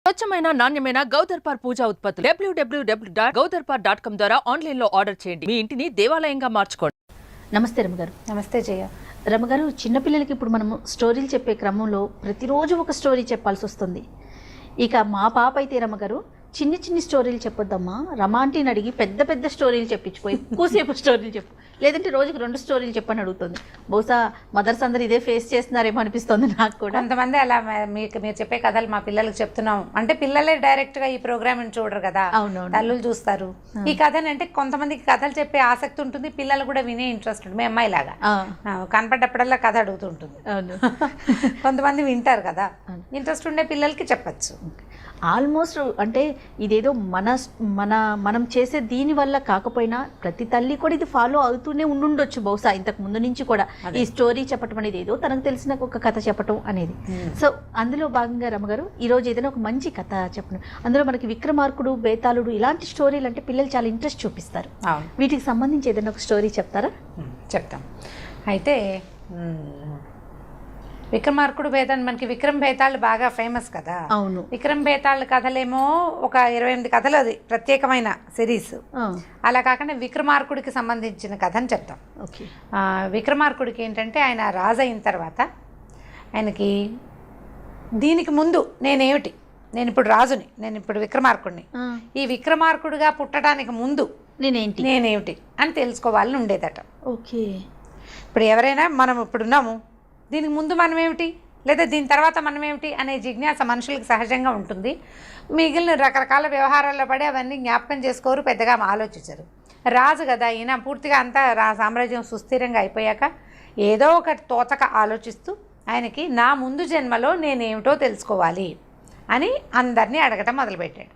స్వచ్ఛమైన నాణ్యమైన గౌదర్పార్ పూజా ఉత్పత్తులు www.gaudarpar.com ద్వారా ఆన్లైన్ లో ఆర్డర్ చేయండి. మీ ఇంటిని దేవాలయంగా మార్చుకోండి. నమస్తే రమగారు. నమస్తే జయ. రమగారు, చిన్నపిల్లలకి ఇప్పుడు మనము స్టోరీలు చెప్పే క్రమంలో ప్రతిరోజు ఒక స్టోరీ చెప్పాల్సి వస్తుంది. ఇక మా పాప అయితే రమగారు చిన్ని చిన్ని స్టోరీలు చెప్పొద్దమ్మా, రమాంటిని అడిగి పెద్ద పెద్ద స్టోరీలు చెప్పించుకో, ఎక్కువసేపు స్టోరీలు చెప్పు, లేదంటే రోజుకి 2 స్టోరీలు చెప్పని అడుగుతుంది. బహుశా మదర్స్ అందరు ఇదే ఫేస్ చేస్తున్నారేమో అనిపిస్తుంది నాకు కూడా. కొంతమంది అలా మీరు చెప్పే కథలు మా పిల్లలకి చెప్తున్నాం అంటే పిల్లలే డైరెక్ట్ గా ఈ ప్రోగ్రామ్ చూడరు కదా, తల్లులు చూస్తారు. ఈ కథని అంటే కొంతమందికి కథలు చెప్పే ఆసక్తి ఉంటుంది, పిల్లలు కూడా వినే ఇంట్రెస్ట్ ఉంటుంది. మీ అమ్మాయి లాగా కనపడ్డప్పుడల్లా కథ అడుగుతుంటుంది. కొంతమంది వింటారు కదా, ఇంట్రెస్ట్ ఉండే పిల్లలకి చెప్పచ్చు. ఆల్మోస్ట్ అంటే ఇదేదో మనం చేసే దీని వల్ల కాకపోయినా ప్రతి తల్లి కూడా ఇది ఫాలో అవుతూనే ఉండుండొచ్చు బహుశా ఇంతకు ముందు నుంచి కూడా. ఈ స్టోరీ చెప్పటం అనేది ఏదో తనకు తెలిసిన ఒక కథ చెప్పటం అనేది. సో అందులో భాగంగా రమగారు ఈరోజు ఏదైనా ఒక మంచి కథ చెప్పను. అందులో మనకి విక్రమార్కుడు, బేతాళుడు ఇలాంటి స్టోరీలు అంటే పిల్లలు చాలా ఇంట్రెస్ట్ చూపిస్తారు. వీటికి సంబంధించి ఏదైనా ఒక స్టోరీ చెప్తారా? చెప్తాం. అయితే విక్రమార్కుడు బేతాళ్, మనకి విక్రమ్ బేతాళ్ బాగా ఫేమస్ కదా. అవును. విక్రమ్ బేతాళ్ కథలేమో ఒక 28 కథలు, అది ప్రత్యేకమైన సిరీస్. అలా కాకుండా విక్రమార్కుడికి సంబంధించిన కథని చెప్తాం. విక్రమార్కుడికి ఏంటంటే ఆయన రాజు అయిన తర్వాత ఆయనకి దీనికి ముందు నేనేమిటి, నేను ఇప్పుడు రాజుని, నేను ఇప్పుడు విక్రమార్కుడిని, ఈ విక్రమార్కుడిగా పుట్టడానికి ముందు నేనేమిటి అని తెలుసుకోవాలని ఉండేదట. ఓకే. ఇప్పుడు ఎవరైనా మనం ఇప్పుడున్నాము, దీనికి ముందు మనం ఏమిటి లేదా దీని తర్వాత మనం ఏమిటి అనే జిజ్ఞాస మనుషులకు సహజంగా ఉంటుంది. మిగిలిన రకరకాల వ్యవహారాల్లో పడి అవన్నీ జ్ఞాపకం చేసుకోరు, పెద్దగా ఆలోచించరు. రాజు కదా ఈయన, పూర్తిగా అంతా సామ్రాజ్యం సుస్థిరంగా అయిపోయాక ఏదో ఒక తోచక ఆలోచిస్తూ ఆయనకి నా ముందు జన్మలో నేనేమిటో తెలుసుకోవాలి అని అందరినీ అడగటం మొదలుపెట్టాడు.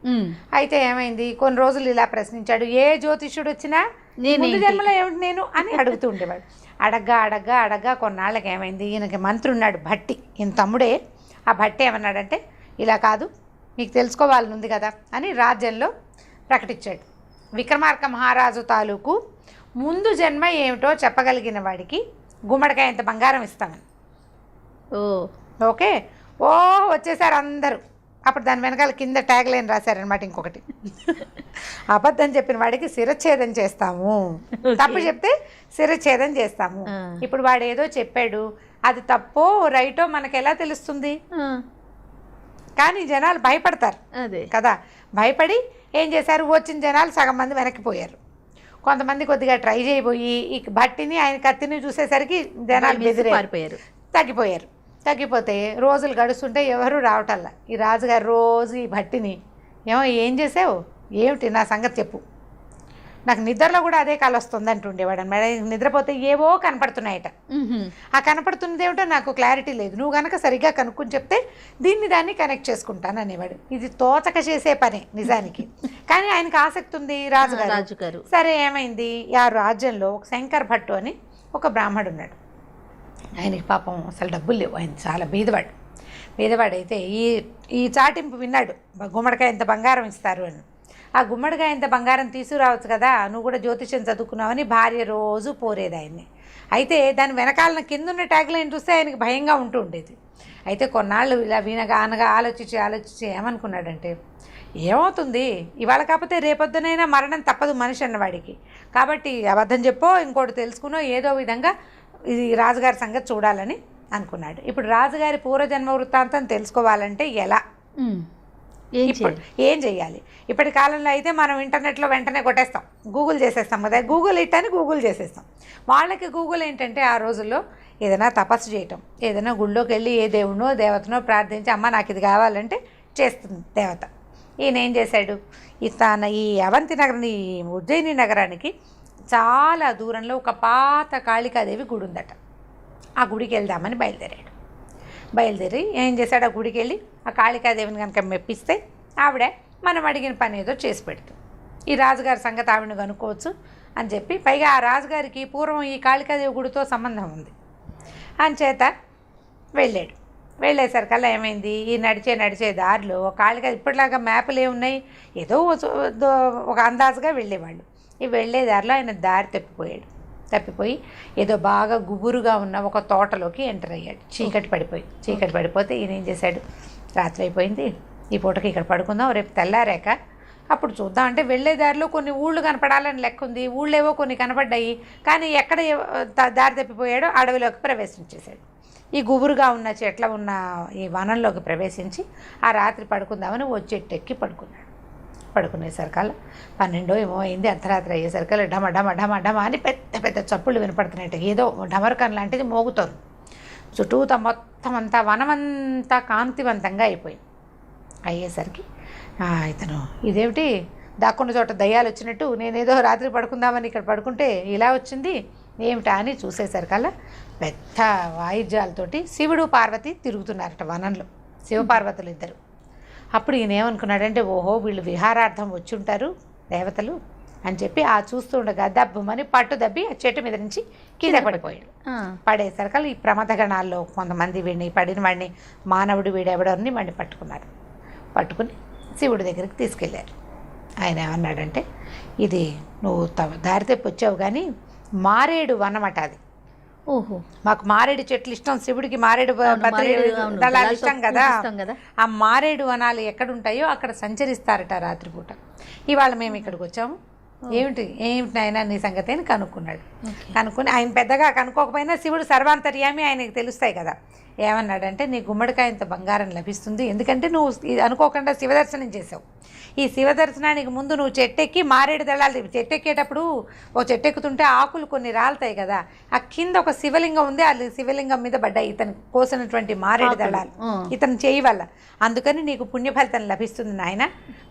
అయితే ఏమైంది, కొన్ని రోజులు ఇలా ప్రశ్నించాడు. ఏ జ్యోతిష్యుడు వచ్చినా ముందు జన్మలో ఏమిటి నేను అని అడుగుతూ ఉండేవాడు. అడగ్గా కొన్నాళ్ళకి ఏమైంది, ఈయనకి మంత్రి ఉన్నాడు భట్టి, ఈయన తమ్ముడే. ఆ భట్టి ఏమన్నాడంటే ఇలా కాదు, మీకు తెలుసుకోవాలని ఉంది కదా అని రాజ్యంలో ప్రకటించాడు. విక్రమార్క మహారాజు తాలూకు ముందు జన్మ ఏమిటో చెప్పగలిగిన వాడికి గుమ్మడికాయ ఇంత బంగారం ఇస్తామని. ఓకే, వచ్చేసారు అందరూ. అప్పుడు దాని వెనకాల కింద ట్యాగ్ లైన్ రాశారనమాట ఇంకొకటి, అబద్ధం చెప్పిన వాడికి శిరచ్ఛేదం చేస్తాము, తప్పు చెప్తే శిరచ్ఛేదం చేస్తాము. ఇప్పుడు వాడు ఏదో చెప్పాడు, అది తప్పో రైటో మనకు ఎలా తెలుస్తుంది? కానీ జనాలు భయపడతారు కదా. భయపడి ఏం చేశారు, వచ్చిన జనాలు సగం మంది వెనక్కిపోయారు. కొంతమంది కొద్దిగా ట్రై చేయబోయి ఈ భట్టిని, ఆయన కత్తిని చూసేసరికి జనాలు బెదిరిపోయారు, తగ్గిపోతే రోజులు గడుస్తుంటే ఎవరు రావటల్లా. ఈ రాజుగారు రోజు ఈ భట్టిని ఏం చేసావు, ఏమిటి నా సంగతి చెప్పు, నాకు నిద్రలో కూడా అదే కళ వస్తుంది అంటుండేవాడు అనమాట. నిద్రపోతే ఏవో కనపడుతున్నాయట, ఆ కనపడుతున్నది ఏమిటో నాకు క్లారిటీ లేదు, నువ్వు కనుక సరిగ్గా కనుక్కొని చెప్తే దాన్ని కనెక్ట్ చేసుకుంటాను అనేవాడు. ఇది తోచక చేసే పనే నిజానికి, కానీ ఆయనకు ఆసక్తి ఉంది రాజుగారు. సరే ఏమైంది, ఆ రాజ్యంలో ఒక శంకర్ భట్టు అని ఒక బ్రాహ్మడు ఉన్నాడు. ఆయనకి పాపం అసలు డబ్బులు లేవు, ఆయన చాలా బీదవాడైతే ఈ చాటింపు విన్నాడు, గుమ్మడికాయ ఇంత బంగారం ఇస్తారు అని. ఆ గుమ్మడికాయ ఇంత బంగారం తీసుకురావచ్చు కదా, నువ్వు కూడా జ్యోతిష్యం చదువుకున్నావని భార్య రోజు పోరేది ఆయన్ని. అయితే దాని వెనకాలన కిందున్న ట్యాగ్ లైన్ చూస్తే ఆయనకి భయంగా ఉంటూ ఉండేది. అయితే కొన్నాళ్ళు ఇలా అనగా ఆలోచించి ఏమనుకున్నాడంటే, ఏమవుతుంది, ఇవాళ కాకపోతే రేపొద్దునైనా మరణం తప్పదు మనిషి అన్నవాడికి, కాబట్టి అబద్ధం చెప్పో ఇంకోటి తెలుసుకునో ఏదో విధంగా ఇది రాజుగారి సంగతి చూడాలని అనుకున్నాడు. ఇప్పుడు రాజుగారి పూర్వజన్మ వృత్తాంతం తెలుసుకోవాలంటే ఎలా, ఏం చెయ్యాలి? ఇప్పటి కాలంలో అయితే మనం ఇంటర్నెట్లో వెంటనే కొట్టేస్తాం, గూగుల్ చేసేస్తాం కదా, గూగుల్ అని గూగుల్ చేసేస్తాం. వాళ్ళకి గూగుల్ ఏంటంటే ఆ రోజుల్లో ఏదైనా తపస్సు చేయటం, ఏదైనా గుళ్ళోకి వెళ్ళి ఏ దేవుడినో దేవతనో ప్రార్థించి అమ్మ నాకు ఇది కావాలంటే చేస్తుంది దేవత. ఈయన ఏం చేశాడు, ఈ అవంతి నగరం, ఈ ఉజ్జయిని నగరానికి చాలా దూరంలో ఒక పాత కాళికాదేవి గుడి ఉందట. ఆ గుడికి వెళ్దామని బయలుదేరి ఏం చేశాడు, ఆ గుడికి వెళ్ళి ఆ కాళికాదేవిని కనుక మెప్పిస్తే ఆవిడ మనం అడిగిన పని ఏదో చేసి పెడుతుంది. ఈ రాజుగారి సంగతి ఆవిడని కనుక్కోవచ్చు అని చెప్పి, పైగా ఆ రాజుగారికి పూర్వం ఈ కాళికాదేవి గుడితో సంబంధం ఉంది అంచేత వెళ్ళేసరికల్లా ఏమైంది, ఈ నడిచే దారిలో కాళికా ఇప్పటిలాగా మ్యాపులు ఏమున్నాయి, ఏదో ఒక అందాజుగా వెళ్ళేవాళ్ళు. ఈ వెళ్ళే దారిలో ఆయన దారి తప్పిపోయి ఏదో బాగా గుబురుగా ఉన్న ఒక తోటలోకి ఎంటర్ అయ్యాడు. చీకటి పడిపోతే ఈయన ఏం చేశాడు, రాత్రి అయిపోయింది, ఈ పూటకి ఇక్కడ పడుకుందాం, రేపు తెల్లారాక అప్పుడు చూద్దాం అంటే వెళ్ళే దారిలో కొన్ని ఊళ్ళు కనపడాలని లెక్క ఉంది. ఊళ్ళేవో కొన్ని కనపడ్డాయి, కానీ ఎక్కడ దారి తప్పిపోయాడో అడవిలోకి ప్రవేశించేశాడు. ఈ గుబురుగా ఉన్న చెట్ల ఉన్న ఈ వనంలోకి ప్రవేశించి ఆ రాత్రి పడుకుందామని ఓ చెట్టు ఎక్కి పడుకున్నాడు. పడుకునేసరికల్లా 12 ఏమో అయింది. అర్ధరాత్రి అయ్యేసరికల్లా డమ డమ డమ డమ అని పెద్ద పెద్ద చప్పుళ్ళు వినపడుతున్నాయి. ఏదో డమరకం లాంటిది మోగుతోంది. చుట్టూతా మొత్తం అంతా వనమంతా కాంతివంతంగా అయిపోయింది. అయ్యేసరికి ఇతను ఇదేమిటి దాక్కున్న చోట దయ్యాలు వచ్చినట్టు, నేనేదో రాత్రి పడుకుందామని ఇక్కడ పడుకుంటే ఇలా వచ్చింది ఏమిటా అని చూసేసరికల్లా పెద్ద వాయిద్యాలతోటి శివుడు పార్వతి తిరుగుతున్నారట వనంలో, శివపార్వతులు ఇద్దరు. అప్పుడు ఈయన ఏమనుకున్నాడంటే, ఓహో వీళ్ళు విహారార్థం వచ్చి ఉంటారు దేవతలు అని చెప్పి ఆ చూస్తూ ఉండగా దబ్బుమని పట్టు దబ్బి ఆ చెట్టు మీద నుంచి కింద పడిపోయాడు. పడేసరికల్లా ఈ ప్రమథగణాల్లో కొంతమంది వీడిని పడిన వాడిని మానవుడు వీడెవడని వాడిని పట్టుకున్నారు. పట్టుకుని శివుడి దగ్గరికి తీసుకెళ్ళారు. ఆయన ఏమన్నాడంటే, ఇది నువ్వు దారి తెప్పి వచ్చావు కానీ మారేడు వనమట అది. ఓహో, మాకు మారేడు చెట్లు ఇష్టం, శివుడికి మారేడు దళాలు ఇష్టం కదా. ఆ మారేడు వనాలు ఎక్కడుంటాయో అక్కడ సంచరిస్తారట రాత్రిపూట. ఇవాళ మేము ఇక్కడికి వచ్చాము, ఏమిటి నాయన నీ సంగతి అని కనుక్కున్నాడు. కనుక్కొని ఆయన పెద్దగా కనుక్కోకపోయినా శివుడు సర్వాంతర్యామి, ఆయనకి తెలుస్తాయి కదా. ఏమన్నాడంటే, నీ గుమ్మడికాయ ఇంత బంగారం లభిస్తుంది, ఎందుకంటే నువ్వు అనుకోకుండా శివదర్శనం చేసావు. ఈ శివదర్శనానికి ముందు నువ్వు చెట్టెక్కి మారేడు దళాలు, చెట్టెక్కేటప్పుడు ఓ చెట్టెక్కుతుంటే ఆకులు కొన్ని రాలుతాయి కదా, ఆ కింద ఒక శివలింగం ఉంది, ఆ శివలింగం మీద పడ్డాయి ఇతను కోసినటువంటి మారేడు దళాలు ఇతను చేయి వల్ల. అందుకని నీకు పుణ్యఫలితం లభిస్తుంది నాయన.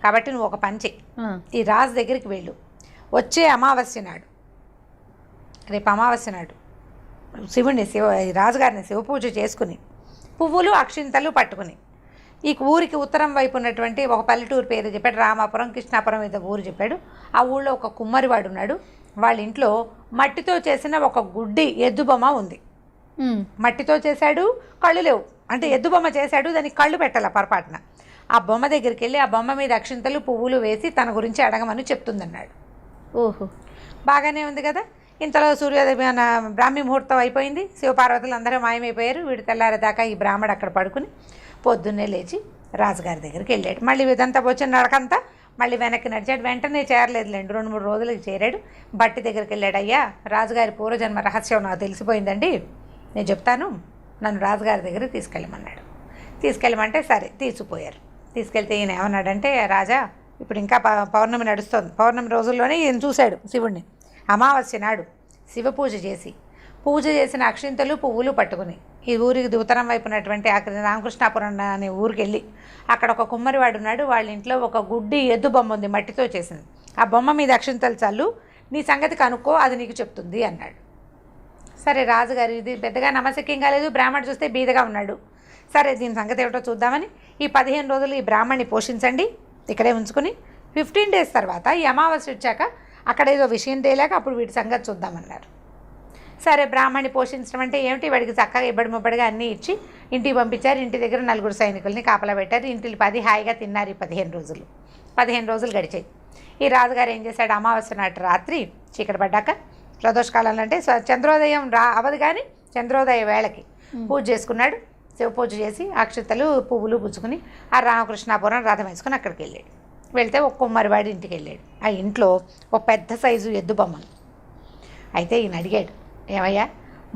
కాబట్టి నువ్వు ఒక పని చెయ్యి, ఈ రాజు దగ్గరికి వెళ్ళు. వచ్చే అమావాస్య నాడు, రేపు అమావాస్య నాడు శివుడిని రాజుగారిని శివపూజ చేసుకుని పువ్వులు అక్షింతలు పట్టుకుని ఈ ఊరికి ఉత్తరం వైపు ఉన్నటువంటి ఒక పల్లెటూరు పేరు చెప్పాడు, రామాపురం కృష్ణాపురం ఏదో ఊరు చెప్పాడు. ఆ ఊళ్ళో ఒక కుమ్మరివాడు ఉన్నాడు. వాళ్ళ ఇంట్లో మట్టితో చేసిన ఒక గుడ్డి ఎద్దుబొమ్మ ఉంది. మట్టితో చేశాడు, కళ్ళు లేవు, అంటే ఎద్దుబొమ్మ చేశాడు, దానికి కళ్ళు పెట్టాల పొరపాటున. ఆ బొమ్మ దగ్గరికి వెళ్ళి ఆ బొమ్మ మీద అక్షింతలు పువ్వులు వేసి తన గురించి అడగమని చెప్తుందన్నాడు. ఓహో, బాగానే ఉంది కదా. ఇంతలో సూర్యోదయం బ్రాహ్మీ ముహూర్తం అయిపోయింది. శివపార్వతులు అందరూ మాయమైపోయారు. వీడు తెల్లారేదాకా ఈ బ్రాహ్మడు అక్కడ పడుకుని పొద్దున్నే లేచి రాజుగారి దగ్గరికి వెళ్ళాడు. మళ్ళీ ఇదంతా వచ్చిన నడకంతా మళ్ళీ వెనక్కి నడిచాడు. వెంటనే చేరలేదులేండి, 2-3 రోజులకి చేరాడు. బట్టి దగ్గరికి వెళ్ళాడు. అయ్యా, రాజుగారి పూర్వజన్మ రహస్యం నాకు తెలిసిపోయిందండి, నేను చెప్తాను, నన్ను రాజుగారి దగ్గరికి తీసుకెళ్ళమన్నాడు. తీసుకెళ్ళమంటే సరే తీసుకుపోయారు. తీసుకెళ్తే ఈయన ఏమన్నాడంటే, రాజా ఇప్పుడు ఇంకా పౌర్ణమి నడుస్తోంది, పౌర్ణమి రోజుల్లోనే ఈయన చూశాడు శివుణ్ణి. అమావాస్య నాడు శివ పూజ చేసి, పూజ చేసిన అక్షింతలు పువ్వులు పట్టుకుని ఈ ఊరికి ఉత్తరం వైపు ఉన్నటువంటి అక్కడ రామకృష్ణాపురం అనే ఊరికి వెళ్ళి అక్కడ ఒక కుమ్మరివాడు ఉన్నాడు. వాళ్ళ ఇంట్లో ఒక గుడ్డి ఎద్దు బొమ్మ ఉంది, మట్టితో చేసింది. ఆ బొమ్మ మీద అక్షింతలు చల్లు, నీ సంగతి కనుక్కో, అది నీకు చెప్తుంది అన్నాడు. సరే రాజుగారు ఇది పెద్దగా నమ్మశక్యం కాలేదు. బ్రాహ్మణుడు చూస్తే బీదగా ఉన్నాడు. సరే దీని సంగతి ఏమిటో చూద్దామని ఈ 15 రోజులు ఈ బ్రాహ్మణ్ణి పోషించండి, ఇక్కడే ఉంచుకుని 15 డేస్ తర్వాత ఈ అమావాస్య వచ్చాక అక్కడ ఏదో విషయం తేలాక అప్పుడు వీటి సంగతి చూద్దామన్నారు. సరే బ్రాహ్మణ్ణి పోషించడం అంటే ఏమిటి, వాడికి చక్కగా ఇబ్బడి ముబ్బడిగా అన్నీ ఇచ్చి ఇంటికి పంపించారు. ఇంటి దగ్గర 4 సైనికుల్ని కాపలా పెట్టారు. ఇంటికి 10 హాయిగా తిన్నారు. ఈ 15 రోజులు 15 రోజులు గడిచాయి. ఈ రాజుగారు ఏం చేశాడు, అమావాస్య నాటి రాత్రి చీకటి పడ్డాక ప్రదోషకాలంలో అంటే చంద్రోదయం అవదు కానీ చంద్రోదయ వేళకి పూజ చేసుకున్నాడు. శివ పూజ చేసి అక్షతలు పువ్వులు పుచ్చుకుని ఆ రామకృష్ణాపురం రథం వేసుకుని అక్కడికి వెళ్ళాడు. వెళ్తే ఒక కుమ్మరివాడి ఇంటికి వెళ్ళాడు. ఆ ఇంట్లో ఒక పెద్ద సైజు ఎద్దు బొమ్మను. అయితే ఈయన అడిగాడు, ఏమయ్యా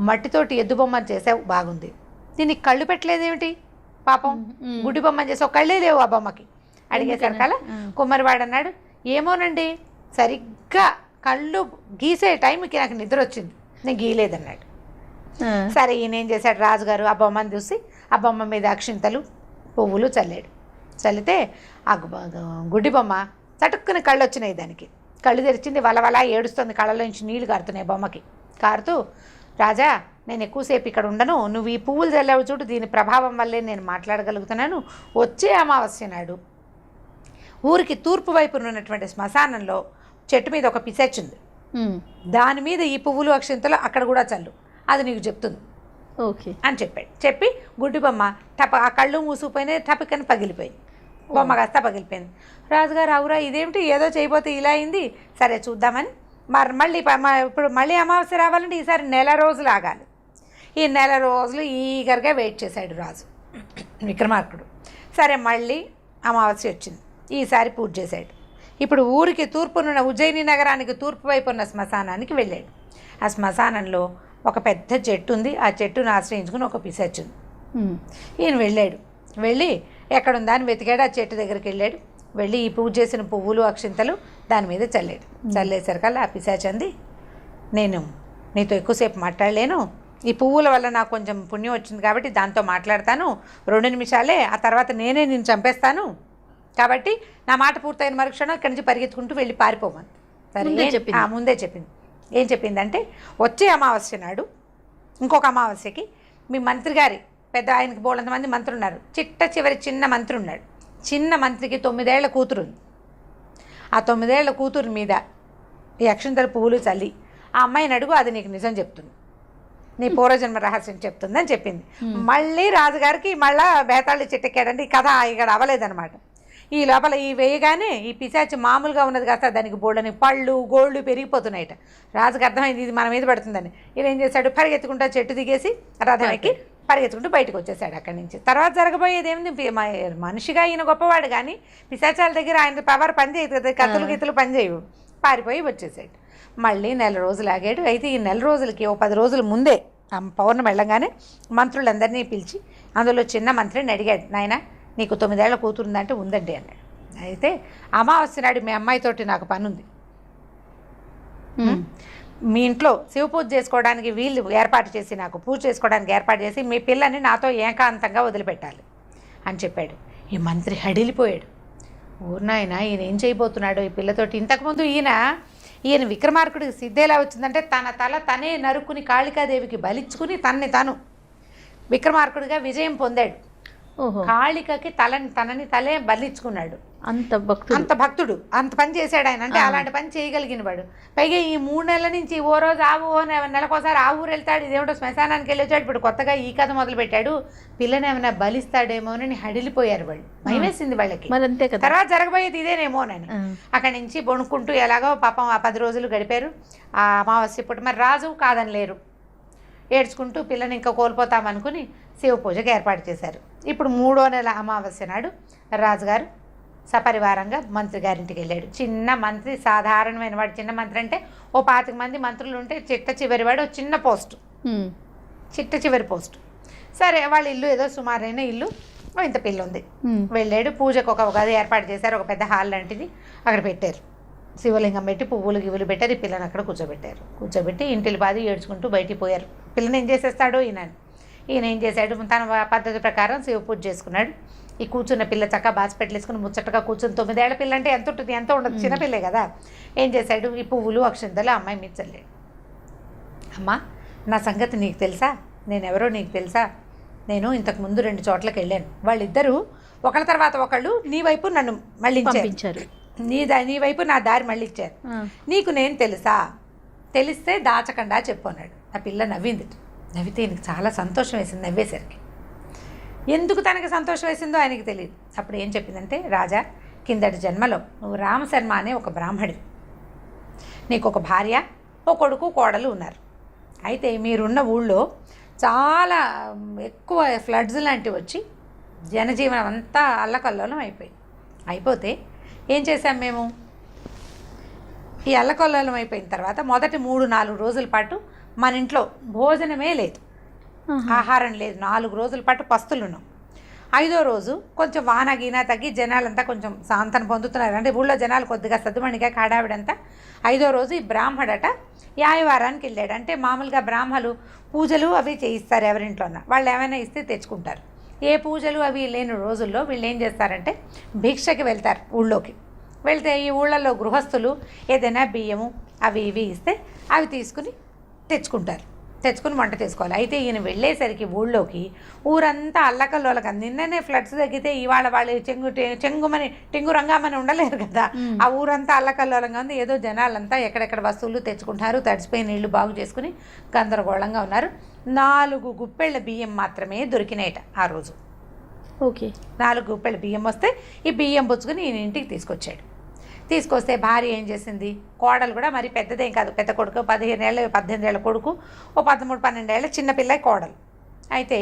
మట్టితోటి ఎద్దు బొమ్మను చేసావు, బాగుంది, దీనికి కళ్ళు పెట్టలేదేమిటి, పాపం గుడ్డి బొమ్మను చేసావు, కళ్ళే లేవు ఆ బొమ్మకి అడిగేసరికల్లా కుమ్మరివాడు అన్నాడు, ఏమోనండి సరిగ్గా కళ్ళు గీసే టైంకి నాకు నిద్ర వచ్చింది, నేను గీయలేదన్నాడు. సరే ఈయన ఏం చేశాడు, రాజుగారు ఆ బొమ్మను చూసి ఆ బొమ్మ మీద అక్షింతలు పువ్వులు చల్లాడు. చల్లితే ఆ గుడ్డి బొమ్మ చటుక్కుని కళ్ళు వచ్చినాయి. దానికి కళ్ళు తెరిచింది, వలవలా ఏడుస్తుంది, కళ్ళలోంచి నీళ్లు కారుతున్నాయి బొమ్మకి. కారుతూ, రాజా నేను ఎక్కువసేపు ఇక్కడ ఉండను, నువ్వు ఈ పువ్వులు చల్లావు చూడు, దీని ప్రభావం వల్లే నేను మాట్లాడగలుగుతున్నాను. వచ్చే అమావాస్య నాడు ఊరికి తూర్పు వైపున ఉన్నటువంటి శ్మశానంలో చెట్టు మీద ఒక పిశాచి ఉంది, దాని మీద ఈ పువ్వులు అక్షింతలు అక్కడ కూడా చల్లు, అది నీకు చెప్తుంది ఓకే అని చెప్పాడు. చెప్పి గుడ్డి బొమ్మ ఆ కళ్ళు మూసుకుపోయినాయి, టపికని పగిలిపోయింది, బొమ్మ కాస్త పగిలిపోయింది. రాజుగారు అవురా ఇదేమిటి, ఏదో చేయబోతే ఇలా అయింది, సరే చూద్దామని మళ్ళీ ఇప్పుడు మళ్ళీ అమావాస్య రావాలంటే ఈసారి 1 రోజులు ఆగాలి. ఈ 1 రోజులు ఈగర్గా వెయిట్ చేశాడు రాజు విక్రమార్కుడు. సరే మళ్ళీ అమావాస్య వచ్చింది. ఈసారి పూజ చేశాడు. ఇప్పుడు ఊరికి తూర్పునున్న ఉజ్జయిని నగరానికి తూర్పు వైపు ఉన్న శ్మశానానికి వెళ్ళాడు. ఆ శ్మశానంలో ఒక పెద్ద చెట్టు ఉంది. ఆ చెట్టును ఆశ్రయించుకుని ఒక పిశాచి ఉంది. ఈయన వెళ్ళాడు. వెళ్ళి ఎక్కడుందా అని వెతికాడు. ఆ చెట్టు దగ్గరికి వెళ్ళాడు. వెళ్ళి ఈ పూజ చేసిన పువ్వులు అక్షింతలు దాని మీద చల్లాడు. చల్లేసరికల్లా ఆ పిశాచి అంది, నేను నీతో ఎక్కువసేపు మాట్లాడలేను, ఈ పువ్వుల వల్ల నాకు కొంచెం పుణ్యం వచ్చింది కాబట్టి దాంతో మాట్లాడతాను, 2 నిమిషాలే, ఆ తర్వాత నేనే నిన్ను చంపేస్తాను, కాబట్టి నా మాట పూర్తయిన మరుక్షణం ఇక్కడి నుంచి పరిగెత్తుకుంటూ వెళ్ళి పారిపోమని. సరే ముందే చెప్పింది. ఏం చెప్పిందంటే, వచ్చే అమావాస్య నాడు ఇంకొక అమావాస్యకి మీ మంత్రి గారి పెద్ద ఆయనకి బోలంత మంది మంత్రులు ఉన్నారు. చివరి చిన్న మంత్రి ఉన్నాడు. చిన్న మంత్రికి 9 ఏళ్ల కూతురు ఉంది. ఆ 9 ఏళ్ల కూతురు మీద ఈ అక్షంతల పువ్వులు చల్లి ఆ అమ్మాయిని అడుగు, అది నీకు నిజం చెప్తుంది, నీ పూర్వజన్మ రహస్యం చెప్తుందని చెప్పింది. మళ్ళీ రాజుగారికి మళ్ళా బేతాళి చిట్టెక్కాడంటే ఈ కథ ఇక్కడ అవ్వలేదన్నమాట. ఈ లోపల ఈ వేయగానే ఈ పిశాచి మామూలుగా ఉన్నది కాస్త దానికి బోళ్ళని పళ్ళు గోళ్ళు పెరిగిపోతున్నాయట. రాజుకి అర్థమైంది ఇది మన మీద పడుతుందని. ఈయన ఏం చేశాడు, పరిగెత్తుకుంటా చెట్టు దిగేసి రథం ఎక్కి పరిగెత్తుకుంటూ బయటకు వచ్చేసాడు అక్కడి నుంచి. తర్వాత జరగబోయేది ఏమిటి, మనిషిగా ఈయన గొప్పవాడు కానీ పిశాచాల దగ్గర ఆయన పవర్ పనిచేయదు కదా, కత్తులు గిత్తులు పనిచేయవు. పారిపోయి వచ్చేసాడు. మళ్ళీ 1 రోజులు ఆగాడు. అయితే ఈ 1 రోజులకి 10 రోజుల ముందే పౌర్ణమి వెళ్ళగానే మంత్రులందరినీ పిలిచి అందులో చిన్న మంత్రిని అడిగాడు, నాయన నీకు 9 ఏళ్ల కూతురుందంటే ఉందండి అన్నాడు. అయితే అమావాస్య నాడు మీ అమ్మాయితోటి నాకు పని ఉంది, మీ ఇంట్లో శివ పూజ చేసుకోవడానికి వీళ్ళు ఏర్పాటు చేసి నాకు పూజ చేసుకోవడానికి ఏర్పాటు చేసి మీ పిల్లని నాతో ఏకాంతంగా వదిలిపెట్టాలి అని చెప్పాడు. ఈ మంత్రి హడిలిపోయాడు. ఊరినాయన ఈయన ఏం చేయబోతున్నాడు ఈ పిల్లతోటి. ఇంతకుముందు ఈయన విక్రమార్కుడికి సిద్ధి ఎలా వచ్చిందంటే తన తల తనే నరుక్కుని కాళికాదేవికి బలిచ్చుకుని తను విక్రమార్కుడిగా విజయం పొందాడు. కాళికకి తనని తలే బలిచ్చుకున్నాడు. అంత భక్తుడు, అంత పని చేశాడు ఆయన. అంటే అలాంటి పని చేయగలిగిన వాడు. పైగా ఈ 3 నెలల నుంచి ఓ రోజు నెలకోసారి ఆ ఊరు వెళ్తాడు, ఇదేమిటో శ్మశానానికి వెళ్ళి వచ్చాడు. ఇప్పుడు కొత్తగా ఈ కథ మొదలు పెట్టాడు. పిల్లని ఏమైనా బలిస్తాడేమోనని హడిలిపోయారు వాళ్ళు. భయమేసింది వాళ్ళకి. తర్వాత జరగబోయేది ఇదేనేమోనని అక్కడి నుంచి బొణుక్కుంటూ ఎలాగో పాపం ఆ 10 రోజులు గడిపారు. ఆ అమావాస్య పూట మరి రాజు కాదనలేరు. ఏడ్చుకుంటూ పిల్లని ఇంకా కోల్పోతామనుకుని శివ పూజకు ఏర్పాటు చేశారు. ఇప్పుడు 3వ నెల అమావాస్య నాడు రాజుగారు సపరివారంగా మంత్రి గారింటికి వెళ్ళాడు. చిన్న మంత్రి, సాధారణమైన వాడు. చిన్న మంత్రి అంటే ఓ 25 మంది మంత్రులు ఉంటే చిట్ట చివరి వాడు చిన్న పోస్టు, చిట్ట చివరి పోస్టు. సరే వాళ్ళ ఇల్లు ఏదో సుమారైన ఇల్లు, ఇంత పిల్ల ఉంది. వెళ్ళాడు. పూజకు ఒక గది ఏర్పాటు చేశారు, ఒక పెద్ద హాల్ లాంటిది అక్కడ పెట్టారు. శివలింగం పెట్టి పువ్వులు గివ్వులు పెట్టారు. ఈ పిల్లని అక్కడ కూర్చోబెట్టి ఇంటికి బాది ఏడ్చుకుంటూ బయటికి పోయారు. పిల్లని ఏం చేసేస్తాడో ఈయన ఏం చేశాడు, తన పద్ధతి ప్రకారం శివ పూజ చేసుకున్నాడు. ఈ కూర్చున్న పిల్ల చక్కగా బాసిపెట్టలు వేసుకుని ముచ్చటగా కూర్చుని 9 ఏళ్ల పిల్ల అంటే ఎంత ఉంటుంది, ఎంత ఉండదు, చిన్నపిల్లే కదా. ఏం చేశాడు, ఈ పువ్వులు అక్షంతలు అమ్మాయి మీద చల్లాడు. అమ్మా నా సంగతి నీకు తెలుసా, నేనెవరో నీకు తెలుసా, నేను ఇంతకుముందు 2 చోట్లకి వెళ్ళాను. వాళ్ళిద్దరూ ఒకళ్ళ తర్వాత ఒకళ్ళు నీ వైపు నన్ను మళ్ళించారు, నీ వైపు నా దారి మళ్ళించారు. నీకు నేను తెలుసా, తెలిస్తే దాచకుండా చెప్పు అన్నాడు. ఆ పిల్ల నవ్వింది. నవ్వితే ఈయనకి చాలా సంతోషం వేసింది. నవ్వేసరికి ఎందుకు తనకి సంతోషం వేసిందో ఆయనకి తెలియదు. అప్పుడు ఏం చెప్పిందంటే, రాజా కిందటి జన్మలో నువ్వు రామశర్మ అనే ఒక బ్రాహ్మడి, నీకు ఒక భార్య, ఓ కొడుకు కోడలు ఉన్నారు. అయితే మీరున్న ఊళ్ళో చాలా ఎక్కువ ఫ్లడ్స్ లాంటివి వచ్చి జనజీవనం అంతా అల్లకల్లోలం అయిపోతే ఏం చేశాం మేము, ఈ అల్లకల్లోలం అయిపోయిన తర్వాత మొదటి 3-4 రోజుల పాటు మన ఇంట్లో భోజనమే లేదు, ఆహారం లేదు. 4 రోజుల పాటు పస్తులున్నాం. 5వ రోజు కొంచెం వాన గీనా తగ్గి జనాలంతా కొంచెం శాంతన పొందుతున్నారు. అంటే ఊళ్ళో జనాలు కొద్దిగా సద్దుమణిగా కాడావిడంతా. 5వ రోజు ఈ బ్రాహ్మడట యాయవారానికి వెళ్ళాడు. అంటే మామూలుగా బ్రాహ్మలు పూజలు అవి చేయిస్తారు ఎవరింట్లోన్నా. వాళ్ళు ఏమైనా ఇస్తే తెచ్చుకుంటారు. ఏ పూజలు అవి లేని రోజుల్లో వీళ్ళు ఏం చేస్తారంటే భిక్షకి వెళ్తారు ఊళ్ళోకి. వెళ్తే ఈ ఊళ్ళల్లో గృహస్థులు ఏదైనా బియ్యము అవి ఇవి ఇస్తే అవి తెచ్చుకుని వంట చేసుకోవాలి. అయితే ఈయన వెళ్ళేసరికి ఊళ్ళోకి ఊరంతా అల్లకల్లోలక. నిన్ననే ఫ్లడ్స్ తగ్గితే ఇవాళ వాళ్ళు చెంగుమని టింగురంగామని ఉండలేరు కదా. ఆ ఊరంతా అల్లకల్లోలంగా ఉంది. ఏదో జనాలంతా ఎక్కడెక్కడ వస్తువులు తెచ్చుకుంటారు. తడిసిపోయిన నీళ్లు బాగు చేసుకుని గందరగోళంగా ఉన్నారు. 4 గుప్పెళ్ళ బియ్యం మాత్రమే దొరికినాయట ఆ రోజు. ఓకే, 4 గుప్పెళ్ళ బియ్యం వస్తే ఈ బియ్యం పుచ్చుకుని ఈయన ఇంటికి తీసుకొచ్చాడు. తీసుకొస్తే భార్య ఏం చేసింది, కోడలు కూడా మరి పెద్దదేం కాదు, పెద్ద కొడుకు 18 ఏళ్ళ కొడుకు, ఓ 13-12 ఏళ్ళ చిన్నపిల్ల కోడలు. అయితే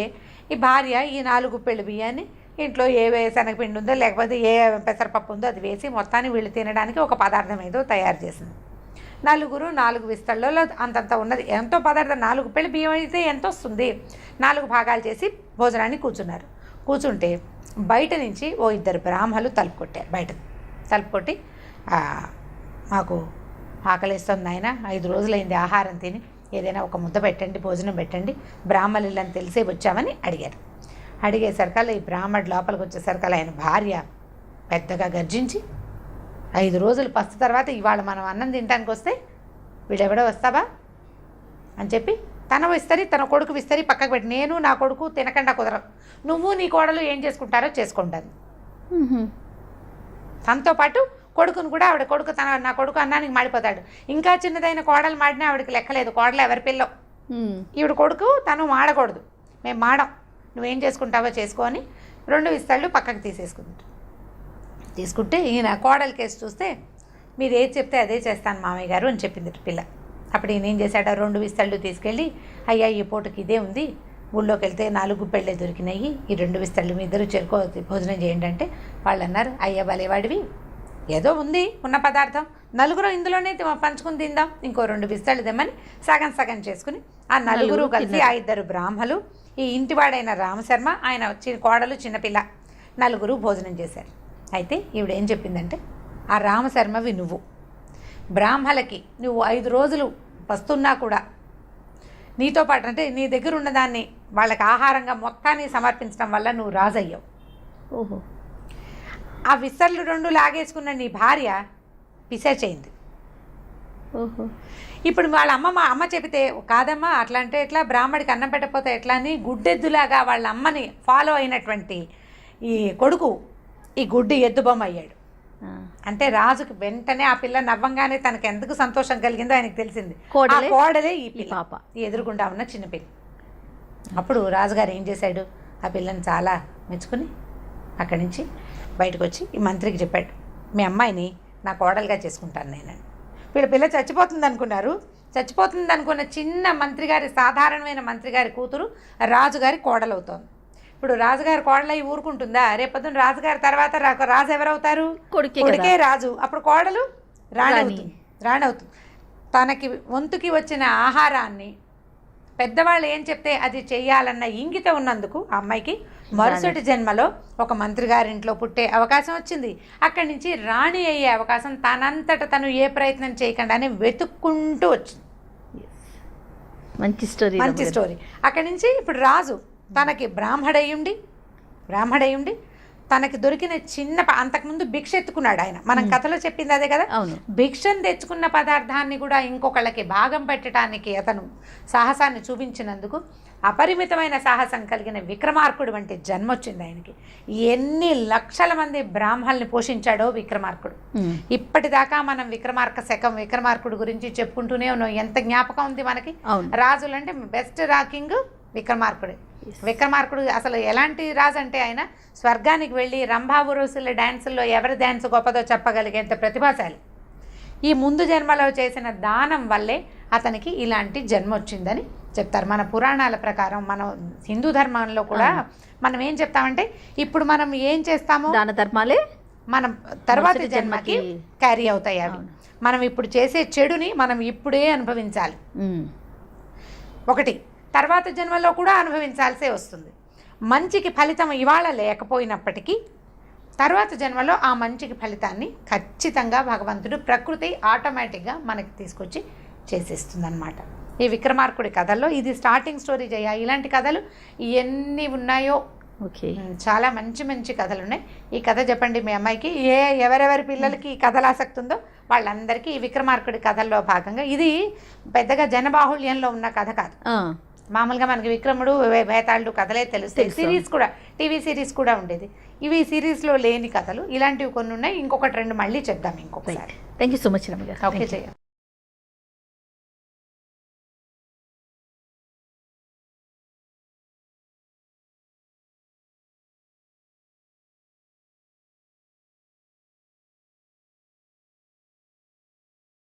ఈ భార్య ఈ 4 గుప్పెళ్ళ బియ్యాన్ని ఇంట్లో ఏ శనగపిండి ఉందో లేకపోతే ఏ పెసరపప్పు ఉందో అది వేసి మొత్తాన్ని వీళ్ళు తినడానికి ఒక పదార్థం ఏదో తయారు చేసింది. 4 విస్తళ్ళలో అంతంత ఉన్నది ఎంతో పదార్థం. 4 పెళ్ళి బియ్యం అయితే ఎంత వస్తుంది? 4 భాగాలు చేసి భోజనాన్ని కూర్చున్నారు. కూర్చుంటే బయట నుంచి ఓ 2 బ్రాహ్మలు తలుపు కొట్టారు. బయట తలుపు కొట్టి మాకు ఆకలిస్తుంది ఆయన, 5 రోజులైంది ఆహారం తిని, ఏదైనా ఒక ముద్ద పెట్టండి, భోజనం పెట్టండి, బ్రాహ్మణులని తెలిసే వచ్చామని అడిగారు. అడిగేసరికల్లా ఈ బ్రాహ్మణుడు లోపలికి వచ్చేసరికల్లా ఆయన భార్య పెద్దగా గర్జించి 5 రోజులు పస్తు తర్వాత ఇవాళ మనం అన్నం తినడానికి వస్తే వీడెవడో వస్తావా అని చెప్పి తన విస్తరి తన కొడుకు విస్తరి పక్కకు పెట్టి, నేను నా కొడుకు తినకుండా కుదరదు, నువ్వు నీ కోడలు ఏం చేసుకుంటారో చేసుకుంటాను. తనతో పాటు కొడుకును కూడా ఆవిడ కొడుకు నా కొడుకు అన్నానికి మాడిపోతాడు. ఇంకా చిన్నదైన కోడలు మాడినా ఆవిడకి లెక్కలేదు, కోడలు ఎవరి పిల్లో. ఈవిడ కొడుకు తను మాడకూడదు, మేము మాడం, నువ్వేం చేసుకుంటావో చేసుకో అని 2 విస్తళ్ళు పక్కకు తీసుకుంటే ఈయన కోడలి కేసు చూస్తే మీరు ఏది చెప్తే అదే చేస్తాను మామయ్య గారు అని చెప్పింది పిల్ల. అప్పుడు ఈయన ఏం చేశాడు, 2 విస్తళ్ళు తీసుకెళ్ళి, అయ్యా ఈ పూటకి ఇదే ఉంది, ఊళ్ళోకి వెళ్తే 4 పెళ్ళే దొరికినాయి, ఈ 2 విస్తళ్ళు మీ ఇద్దరు చెరుకో భోజనం చేయండి అంటే వాళ్ళు అన్నారు, అయ్యా భలేవాడివి, ఏదో ఉంది ఉన్న పదార్థం, 4 ఇందులోనే పంచుకుని తిందాం, ఇంకో 2 విస్తళ్ళు తెమ్మని సగం చేసుకుని ఆ 4 కలిసి ఆ 2 బ్రాహ్మలు, ఈ ఇంటివాడైన రామశర్మ, ఆయన కోడలు చిన్నపిల్ల 4 భోజనం చేశారు. అయితే ఈవిడేం చెప్పిందంటే, ఆ రామశర్మవి నువ్వు, బ్రాహ్మలకి నువ్వు 5 రోజులు వస్తున్నా కూడా నీతో పాటు అంటే నీ దగ్గర ఉన్నదాన్ని వాళ్ళకి ఆహారంగా మొత్తాన్ని సమర్పించడం వల్ల నువ్వు రాజయ్యావు. ఓహో. ఆ విస్తర్లు 2 లాగేసుకున్న నీ భార్య పిశాచయింది. ఓహో. ఇప్పుడు వాళ్ళ అమ్మ చెబితే, కాదమ్మా అట్లా అంటే ఎట్లా, బ్రాహ్మడికి అన్నం పెట్టకపోతే ఎట్లా అని గుడ్డెద్దులాగా వాళ్ళ అమ్మని ఫాలో అయినటువంటి ఈ కొడుకు ఈ గుడ్డి ఎద్దు బొమ్మ అయ్యాడు. అంటే రాజుకి వెంటనే ఆ పిల్ల నవ్వంగానే తనకు ఎందుకు సంతోషం కలిగిందో ఆయనకు తెలిసింది, ఆ కోడలే ఈ పిల్ల, పాప ఈ ఎదురుగుండా ఉన్న చిన్నపిల్ల. అప్పుడు రాజుగారు ఏం చేశాడు, ఆ పిల్లని చాలా మెచ్చుకుని అక్కడి నుంచి బయటకు వచ్చి ఈ మంత్రికి చెప్పాడు, మీ అమ్మాయిని నా కోడలుగా చేసుకుంటాను నేను. వీళ్ళ పిల్ల చచ్చిపోతుంది అనుకున్న చిన్న మంత్రి గారి, సాధారణమైన మంత్రి గారి కూతురు రాజుగారి కోడలవుతోంది. ఇప్పుడు రాజుగారి కోడలై ఊరుకుంటుందా? రేపొద్దున రాజుగారి తర్వాత రాజు ఎవరవుతారు? కొడుకే రాజు. అప్పుడు కోడలు రాణవుతుంది. తనకి వంతుకి వచ్చిన ఆహారాన్ని పెద్దవాళ్ళు ఏం చెప్తే అది చెయ్యాలన్న ఇంగిత ఉన్నందుకు ఆ అమ్మాయికి మరుసటి జన్మలో ఒక మంత్రి గారింట్లో పుట్టే అవకాశం వచ్చింది. అక్కడి నుంచి రాణి అయ్యే అవకాశం తనంతట తను ఏ ప్రయత్నం చేయకుండానే వెతుక్కుంటూ వచ్చింది. మంచి స్టోరీ. అక్కడి నుంచి ఇప్పుడు రాజు తనకి బ్రాహ్మడయుండి తనకి దొరికిన చిన్న అంతకుముందు భిక్ష ఎత్తుకున్నాడు ఆయన. మనం కథలో చెప్పింది అదే కదా. భిక్షను తెచ్చుకున్న పదార్థాన్ని కూడా ఇంకొకళ్ళకి భాగం పెట్టడానికి అతను సాహసాన్ని చూపించినందుకు అపరిమితమైన సాహసం కలిగిన విక్రమార్కుడు వంటి జన్మ వచ్చింది ఆయనకి. ఎన్ని లక్షల మంది బ్రాహ్మణుల్ని పోషించాడో విక్రమార్కుడు. ఇప్పటిదాకా మనం విక్రమార్కుడు గురించి చెప్పుకుంటూనే ఉన్నాం. ఎంత జ్ఞాపకం ఉంది మనకి. రాజులంటే బెస్ట్ కింగ్ విక్రమార్కుడు అసలు ఎలాంటి రాజు అంటే ఆయన స్వర్గానికి వెళ్ళి రంభా ఉరుసుల డ్యాన్సుల్లో ఎవరి డ్యాన్స్ గొప్పదో చెప్పగలిగేంత ప్రతిభాశాలి. ఈ ముందు జన్మలో చేసిన దానం వల్లే అతనికి ఇలాంటి జన్మ వచ్చిందని చెప్తారు. మన పురాణాల ప్రకారం మన హిందూ ధర్మంలో కూడా మనం ఏం చెప్తామంటే, ఇప్పుడు మనం ఏం చేస్తామో దాన ధర్మాలే మనం తర్వాతి జన్మకి క్యారీ అవుతాయి. అవి మనం ఇప్పుడు చేసే చెడుని మనం ఇప్పుడే అనుభవించాలి. ఒకటి తర్వాత జన్మలో కూడా అనుభవించాల్సే వస్తుంది. మంచికి ఫలితం ఇవాళ లేకపోయినప్పటికీ తర్వాత జన్మలో ఆ మంచికి ఫలితాన్ని ఖచ్చితంగా భగవంతుడు, ప్రకృతి ఆటోమేటిక్గా మనకి తీసుకొచ్చి చేసేస్తుంది అన్నమాట. ఈ విక్రమార్కుడి కథల్లో ఇది స్టార్టింగ్ స్టోరీ ఇలాంటి కథలు ఎన్ని ఉన్నాయో. చాలా మంచి కథలు ఉన్నాయి. ఈ కథ చెప్పండి మీ అమ్మాయికి. ఎవరెవరి పిల్లలకి ఈ కథలు ఆసక్తి ఉందో వాళ్ళందరికీ ఈ విక్రమార్కుడి కథల్లో భాగంగా. ఇది పెద్దగా జనబాహుళ్యంలో ఉన్న కథ కాదు. మామూలుగా మనకి విక్రముడు వేతాళుడు కథలే తెలుస్తాయి. సిరీస్ కూడా, టీవీ సిరీస్ కూడా ఉండేది. ఇవి సిరీస్లో లేని కథలు ఇలాంటివి కొన్ని ఉన్నాయి. ఇంకొకటి 2 మళ్ళీ చెప్దాం ఇంకొకసారి. Thank you so much Ramya గారు. ఓకే, చేయాలి.